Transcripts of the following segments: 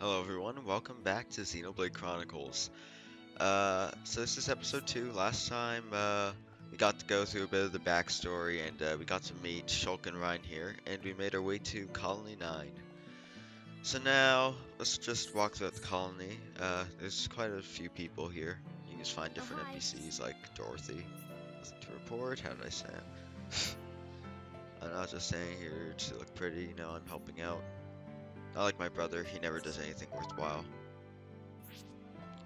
Hello everyone, welcome back to Xenoblade Chronicles. So this is episode 2. Last time, we got to go through a bit of the backstory and we got to meet Shulk and Rhine here, and we made our way to Colony 9. So now, let's just walk throughout the colony. There's quite a few people here. You can just find Oh, different hi. NPCs like Dorothy. Nothing to report, how did I sound? I'm not just saying here to look pretty, I'm helping out. Not like my brother, he never does anything worthwhile.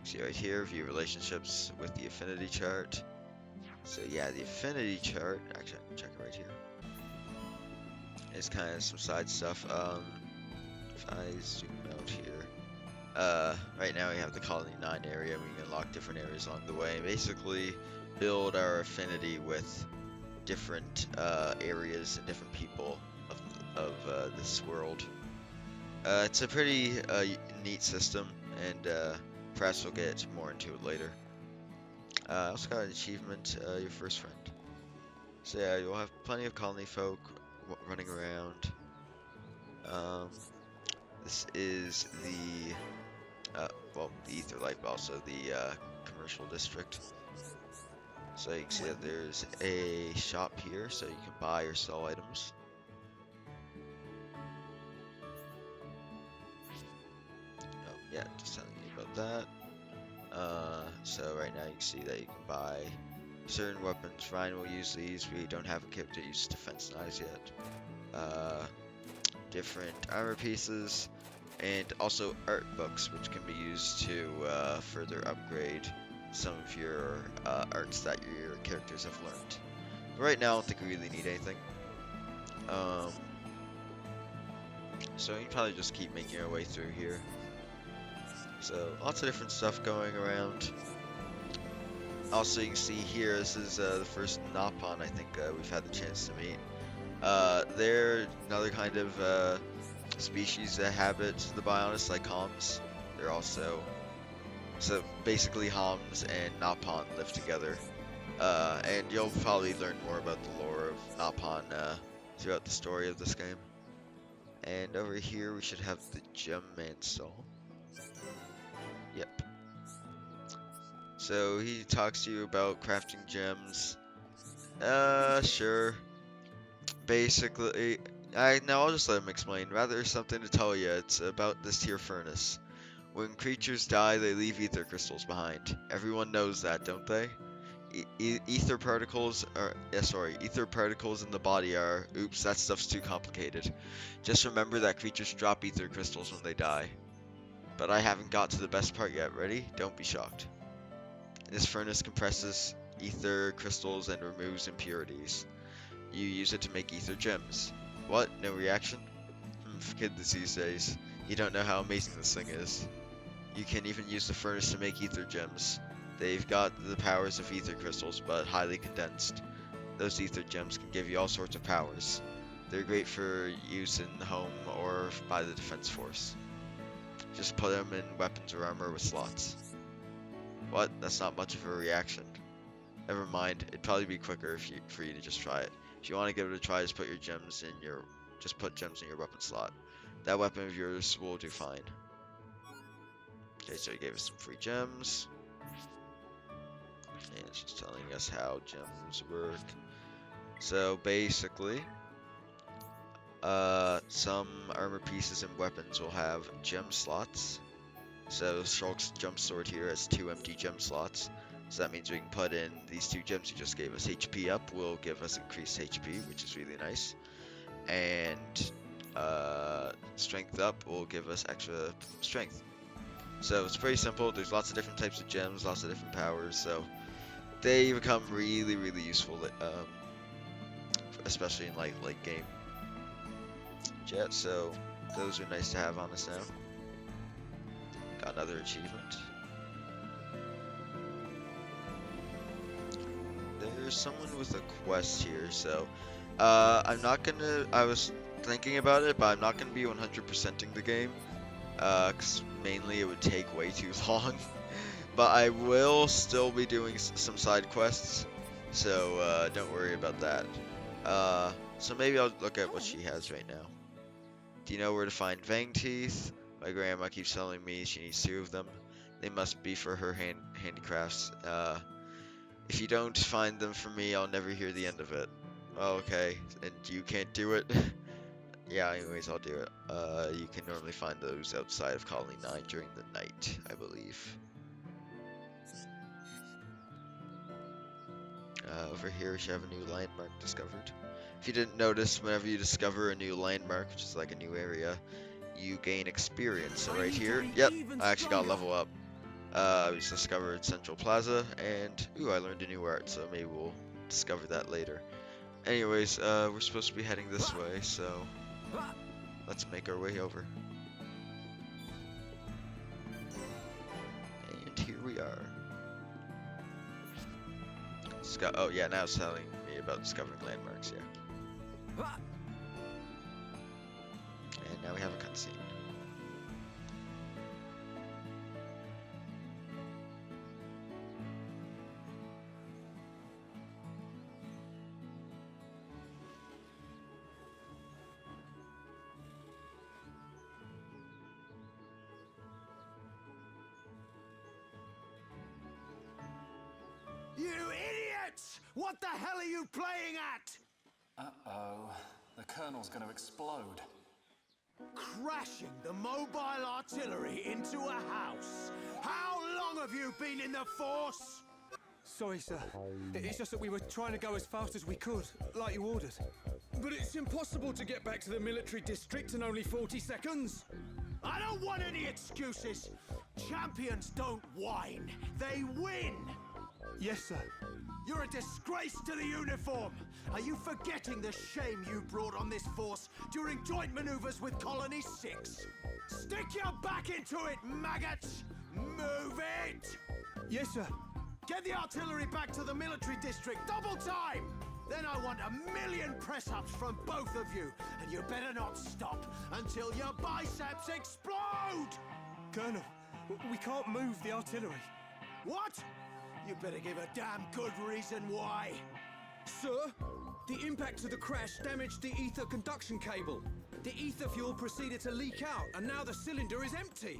See right here, view relationships with the affinity chart. So yeah, the affinity chart, actually I can check it right here. It's kind of some side stuff. If I zoom out here, right now we have the Colony 9 area. We can unlock different areas along the way. Basically, build our affinity with different areas and different people of this world. It's a pretty neat system, and perhaps we'll get more into it later. I also got an achievement, your first friend. So yeah, you'll have plenty of colony folk running around. This is the Ether Light, but also the commercial district. So you can see that there's a shop here, so you can buy or sell items. Oh, yeah, just telling you about that. So right now you can see that you can buy certain weapons. Ryan will use these. We don't have a character that uses defense knives yet. Different armor pieces, and also art books, which can be used to further upgrade some of your arts that your characters have learned. But right now, I don't think we really need anything. So you can probably just keep making our way through here. So lots of different stuff going around. Also, you can see here, this is the first Napon I think we've had the chance to meet. They're another kind of species that habit the bionis like Homs. They're also... So basically Homs and Napon live together. And you'll probably learn more about the lore of Napon throughout the story of this game. And over here we should have the Gem Man stall. Yep. So he talks to you about crafting gems. Sure. Basically, I'll just let him explain. Rather something to tell you. It's about this here furnace. When creatures die, they leave ether crystals behind. Everyone knows that, don't they? Ether particles ether particles in the body are, oops, that stuff's too complicated. Just remember that creatures drop ether crystals when they die. But I haven't got to the best part yet. Ready? Don't be shocked. This furnace compresses ether crystals and removes impurities. You use it to make ether gems. What? No reaction? Kids these days. You don't know how amazing this thing is. You can even use the furnace to make ether gems. They've got the powers of ether crystals, but highly condensed. Those ether gems can give you all sorts of powers. They're great for use in the home or by the defense force. Just put them in weapons or armor with slots. What? That's not much of a reaction. Never mind, it'd probably be quicker for you to just try it. If you want to give it a try, just put gems in your weapon slot. That weapon of yours will do fine. Okay, so he gave us some free gems. And it's just telling us how gems work. So basically, some armor pieces and weapons will have gem slots. So Shulk's jump sword here has 2 empty gem slots. So that means we can put in these 2 gems he just gave us. HP up will give us increased HP, which is really nice. And strength up will give us extra strength. So it's pretty simple. There's lots of different types of gems, lots of different powers. So they become really, really useful, especially in late game. Yeah, so those are nice to have on us now. Got another achievement. There's someone with a quest here, so I was thinking about it, but I'm not gonna be 100%ing the game, cause mainly it would take way too long. But I will still be doing some side quests, so don't worry about that. So maybe I'll look at what she has right now. Do you know where to find Fang Teeth? My grandma keeps telling me she needs 2 of them. They must be for her handicrafts. If you don't find them for me, I'll never hear the end of it. Oh, okay, and you can't do it? Yeah, anyways, I'll do it. You can normally find those outside of Colony 9 during the night, I believe. Over here, we should have a new landmark discovered. If you didn't notice, whenever you discover a new landmark, which is like a new area, you gain experience. So right here, yep, I actually got a level up. We just discovered Central Plaza, and ooh, I learned a new art, so maybe we'll discover that later. Anyways, we're supposed to be heading this way, so let's make our way over. And here we are. Oh yeah, now it's telling me about discovering landmarks, yeah. And now we have a cutscene. You idiots! What the hell are you playing at? Uh-oh. The Colonel's gonna explode. Crashing the mobile artillery into a house. How long have you been in the force? Sorry, sir. It's just that we were trying to go as fast as we could, like you ordered. But it's impossible to get back to the military district in only 40 seconds. I don't want any excuses. Champions don't whine, they win. Yes, sir. You're a disgrace to the uniform. Are you forgetting the shame you brought on this force during joint maneuvers with Colony 6? Stick your back into it, maggots! Move it! Yes, sir. Get the artillery back to the military district, double time! Then I want 1,000,000 press-ups from both of you, and you better not stop until your biceps explode! Colonel, we can't move the artillery. What? You better give a damn good reason why. Sir, the impact of the crash damaged the ether conduction cable. The ether fuel proceeded to leak out, and now the cylinder is empty.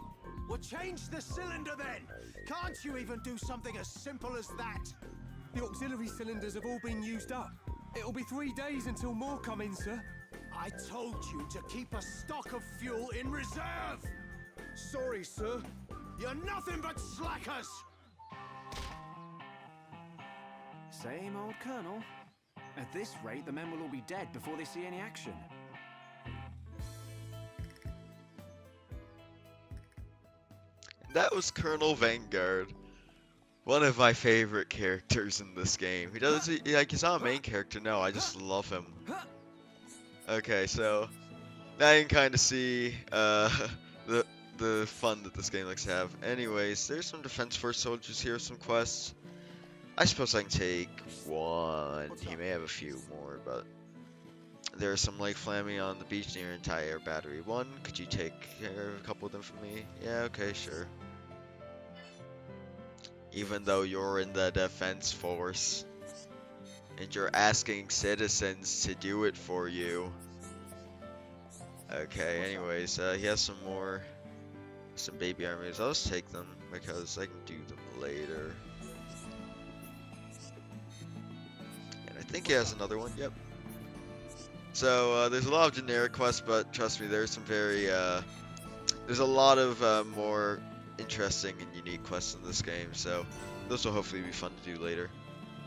Well, change the cylinder then! Can't you even do something as simple as that? The auxiliary cylinders have all been used up. It'll be 3 days until more come in, sir. I told you to keep a stock of fuel in reserve! Sorry, sir. You're nothing but slackers! Same old Colonel. At this rate, the men will all be dead before they see any action. That was Colonel Vanguard. One of my favorite characters in this game. He does, like, he's not a main character, no, I just love him. Okay, so now you can kind of see the fun that this game likes to have. Anyways, there's some Defense Force soldiers here, some quests. I suppose I can take one. He may have a few more, but there's some Lake Flammy on the beach near entire battery 1. Could you take care of a couple of them for me? Yeah, okay, sure. Even though you're in the Defense Force and you're asking citizens to do it for you. Okay, anyways, he has some baby armies. I'll just take them because I can do them later. And I think he has another one, yep. So, there's a lot of generic quests, but trust me, there's some very, there's a lot of more interesting and unique quests in this game, so those will hopefully be fun to do later.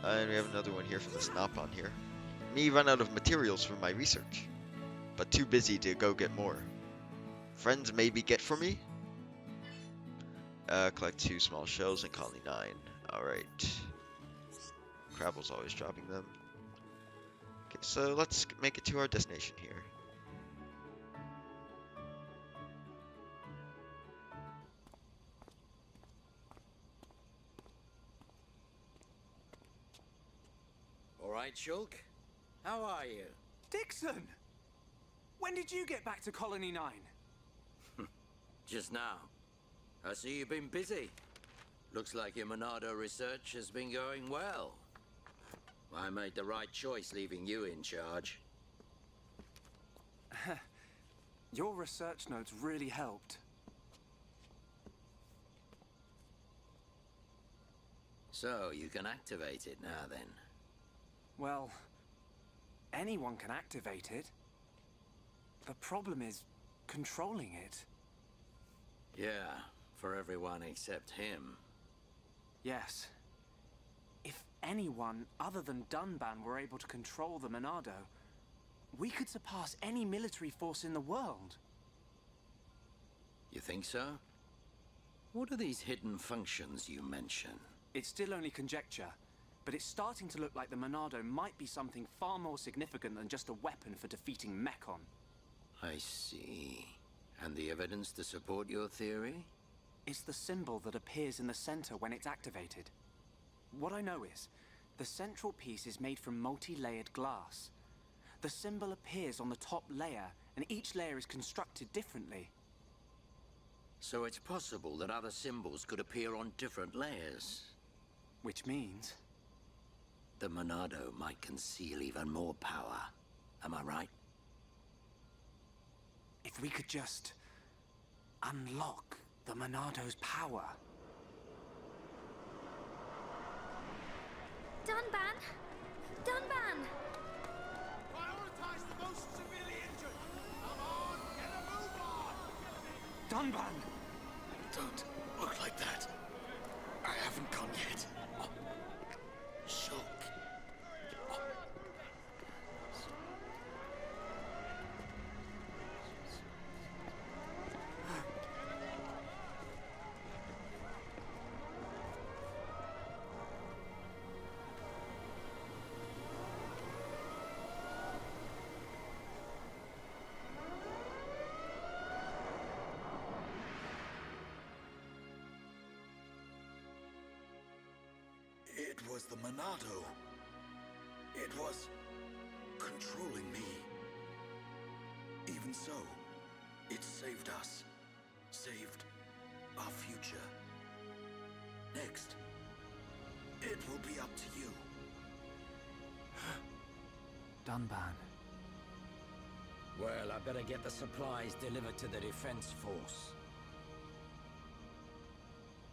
And we have another one here from the Snop-on here. Me run out of materials for my research, but too busy to go get more. Friends maybe get for me? Collect 2 small shells in Colony 9. Alright. Crabble's always dropping them. Okay, so let's make it to our destination here. All right, Shulk. How are you? Dixon! When did you get back to Colony 9? Just now. I see you've been busy. Looks like your Monado research has been going well. I made the right choice leaving you in charge. Your research notes really helped. So, you can activate it now then. Well, anyone can activate it. The problem is controlling it. Yeah, for everyone except him. Yes. If anyone other than Dunban were able to control the Monado, we could surpass any military force in the world. You think so? What are these hidden functions you mention? It's still only conjecture, but it's starting to look like the Monado might be something far more significant than just a weapon for defeating Mechon. I see. And the evidence to support your theory? It's the symbol that appears in the center when it's activated. What I know is, the central piece is made from multi-layered glass. The symbol appears on the top layer, and each layer is constructed differently. So it's possible that other symbols could appear on different layers. Which means... The Monado might conceal even more power. Am I right? if we could just unlock the Monado's power. Dunban! Dunban! Prioritize the most severely injured! Come on, get a move on! Dunban! Don't look like that. I haven't gone yet. Shulk. It was the Monado. It was controlling me. Even so, it saved us. Saved our future. Next, it will be up to you. Dunban. Well, I better get the supplies delivered to the Defense Force.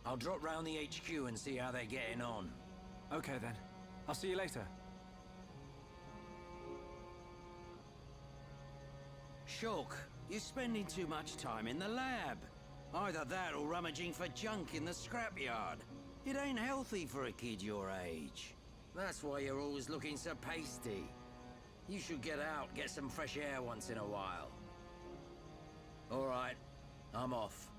I'll drop round the HQ and see how they're getting on. Okay then. I'll see you later. Shulk, you're spending too much time in the lab. Either that or rummaging for junk in the scrapyard. It ain't healthy for a kid your age. That's why you're always looking so pasty. You should get out, get some fresh air once in a while. All right, I'm off.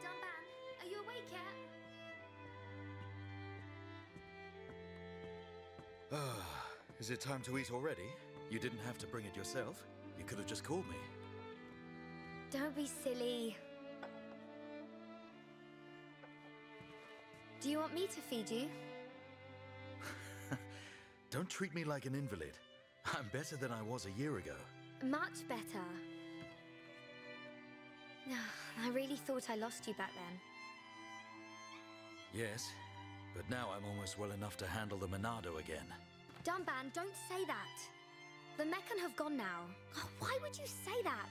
Dunban, are you awake yet? Is it time to eat already? You didn't have to bring it yourself. You could have just called me. Don't be silly. Do you want me to feed you? Don't treat me like an invalid. I'm better than I was a year ago. Much better. I really thought I lost you back then. Yes, but now I'm almost well enough to handle the Monado again. Dunban, don't say that. The Mechon have gone now. Oh, why would you say that?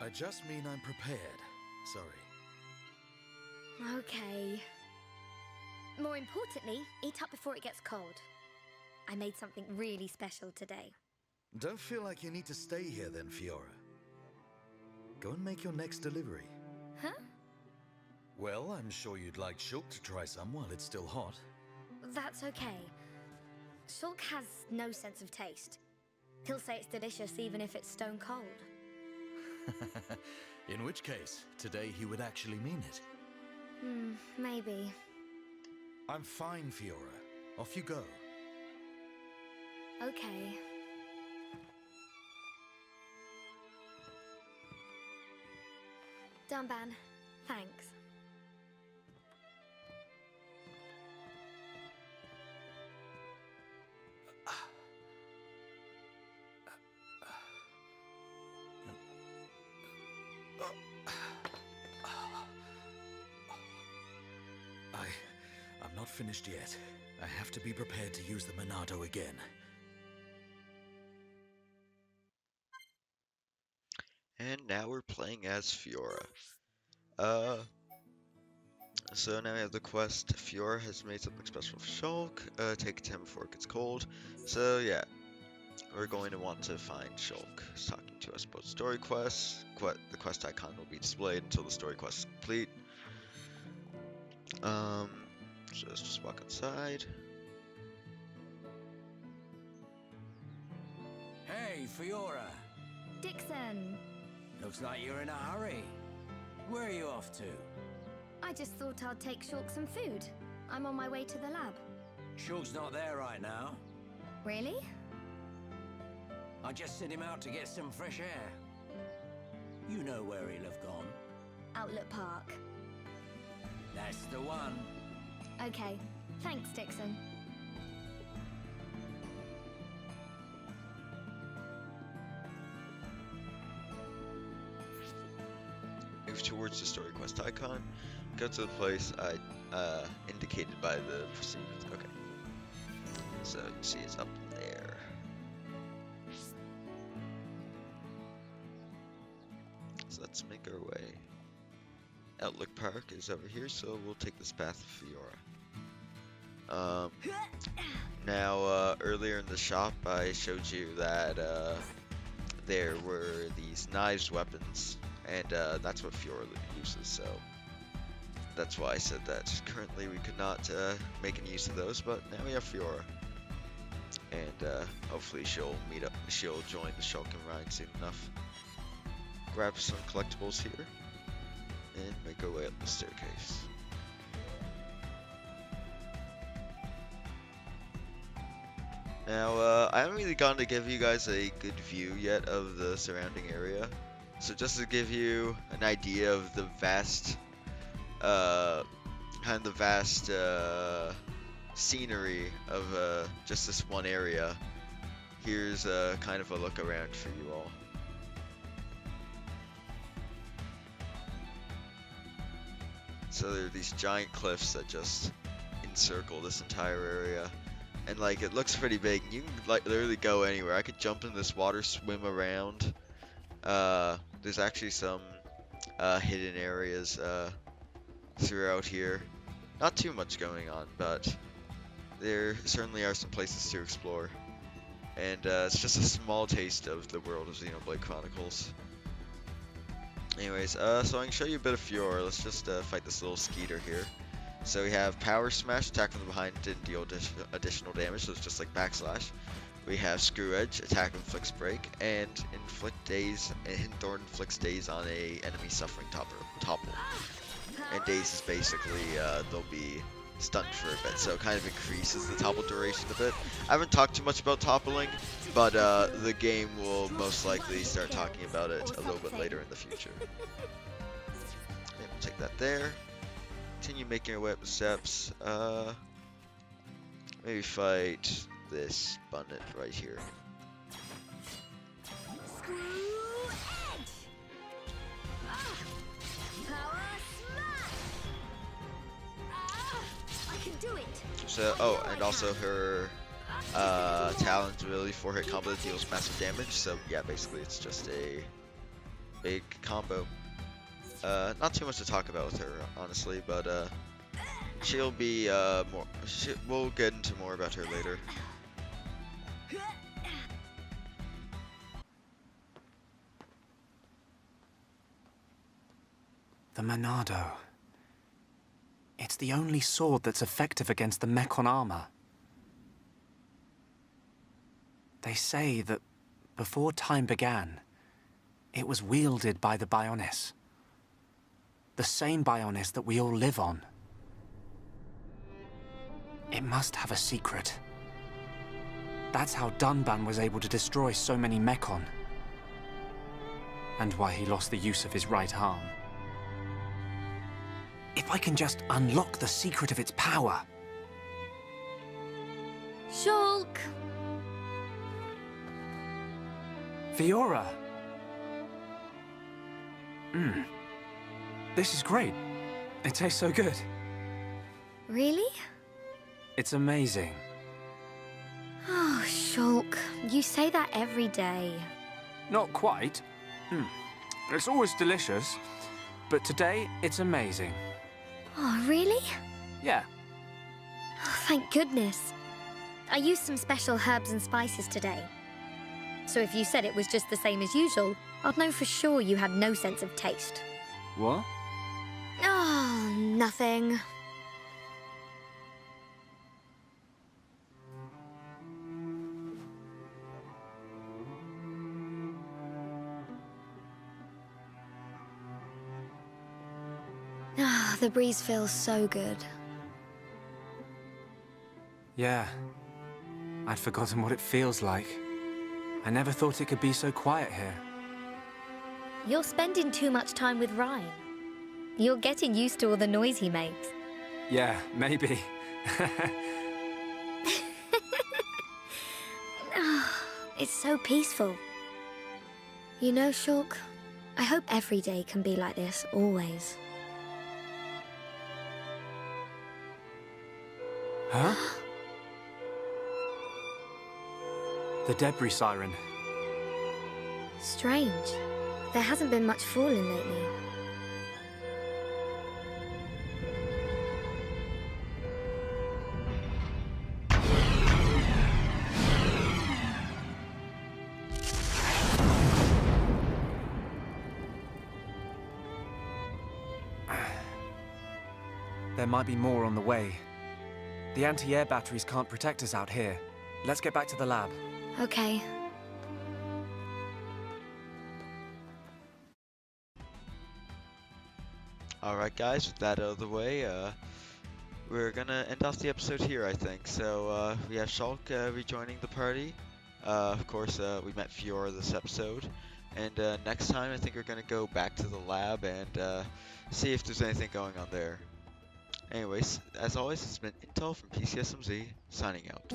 I just mean I'm prepared. Sorry. Okay. More importantly, eat up before it gets cold. I made something really special today. Don't feel like you need to stay here then, Fiora. Go and make your next delivery. Huh? Well, I'm sure you'd like Shulk to try some while it's still hot. That's okay. Shulk has no sense of taste. He'll say it's delicious even if it's stone cold. In which case, today he would actually mean it. Maybe. I'm fine, Fiora. Off you go. Okay. Dunban, thanks. I'm not finished yet. I have to be prepared to use the Monado again. And now we're playing as Fiora. So now we have the quest. Fiora has made something special for Shulk. Take 10 before it gets cold. So yeah, we're going to want to find Shulk. He's talking to us about story quests. The quest icon will be displayed until the story quest is complete. So let's just walk outside. Hey, Fiora. Dixon! Looks like you're in a hurry. Where are you off to? I just thought I'd take Shulk some food. I'm on my way to the lab. Shulk's not there right now. Really? I just sent him out to get some fresh air. You know where he'll have gone. Outlet Park. That's the one. Okay. Thanks, Dixon. Move towards the story quest icon. Go to the place indicated by the proceedings. Okay. So you see it's up there. So let's make our way. Outlook Park is over here, so we'll take this path to Fiora. Now, earlier in the shop, I showed you that there were these knives weapons, and that's what Fiora uses, so that's why I said that. Currently, we could not make any use of those, but now we have Fiora, and hopefully she'll join the Shulkin Rhine soon enough. Grab some collectibles here, and make our way up the staircase. Now, I haven't really gotten to give you guys a good view yet of the surrounding area. So just to give you an idea of the vast, scenery of just this one area, here's kind of a look around for you all. So there are these giant cliffs that just encircle this entire area. And like, it looks pretty big. You can like literally go anywhere. I could jump in this water, swim around. There's actually some hidden areas throughout here. Not too much going on, but there certainly are some places to explore. And it's just a small taste of the world of Xenoblade Chronicles. Anyways, so I can show you a bit of Fiora. Let's just fight this little Skeeter here. So we have Power Smash, attack from the behind, didn't deal additional damage, so it's just like backslash. We have Screw Edge, attack inflicts break, and inflict daze, and Thorn inflicts daze on a enemy suffering topple. And daze is basically, they'll be stunned for a bit, so it kind of increases the topple duration a bit. I haven't talked too much about toppling, but the game will most likely start talking about it a little bit later in the future. And we'll take that there. Continue making our way up the steps. Maybe fight this Bunnet right here. Screw Edge! Power Smash! I can do it! So, oh, and also her Talon's ability 4-hit combo that deals massive damage. So yeah, basically it's just a big combo. Not too much to talk about with her, honestly, but she'll be we'll get into more about her later. The Monado. It's the only sword that's effective against the Mechon armor. They say that before time began, it was wielded by the Bionis. The same Bionis that we all live on. It must have a secret. That's how Dunban was able to destroy so many Mechon. And why he lost the use of his right arm. If I can just unlock the secret of its power. Shulk! Fiora! This is great. It tastes so good. Really? It's amazing. Oh, Shulk, you say that every day. Not quite. It's always delicious. But today, it's amazing. Oh, really? Yeah. Oh, thank goodness. I used some special herbs and spices today. So if you said it was just the same as usual, I'd know for sure you had no sense of taste. What? Oh, nothing. Ah, the breeze feels so good. Yeah. I'd forgotten what it feels like. I never thought it could be so quiet here. You're spending too much time with Ryan. You're getting used to all the noise he makes. Yeah, maybe. Ah, it's so peaceful. You know, Shulk, I hope every day can be like this, always. Huh? The debris siren. Strange. There hasn't been much falling lately. There might be more on the way. The anti-air batteries can't protect us out here. Let's get back to the lab. Okay. Alright guys, with that out of the way, we're gonna end off the episode here, I think. So, we have Shulk rejoining the party. Of course, we met Fiora this episode. And next time, I think we're gonna go back to the lab and see if there's anything going on there. Anyways, as always, it's been Intel from PCSMZ, signing out.